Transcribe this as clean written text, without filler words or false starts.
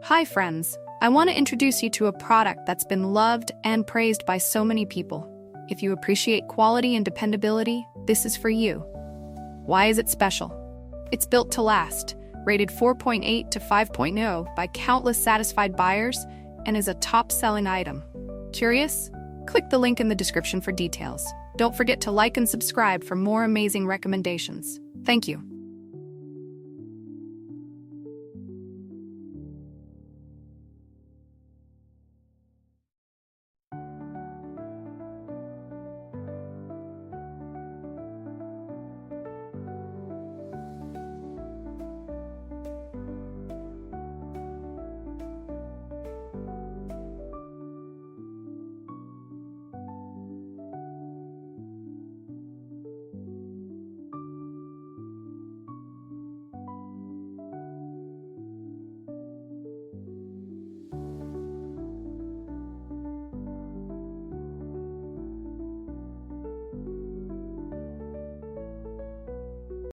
Hi friends, I want to introduce you to a product that's been loved and praised by so many people. If you appreciate quality and dependability, this is for you. Why is it special? It's built to last, rated 4.8 to 5.0 by countless satisfied buyers, and is a top-selling item. Curious? Click the link in the description for details. Don't forget to like and subscribe for more amazing recommendations. Thank you.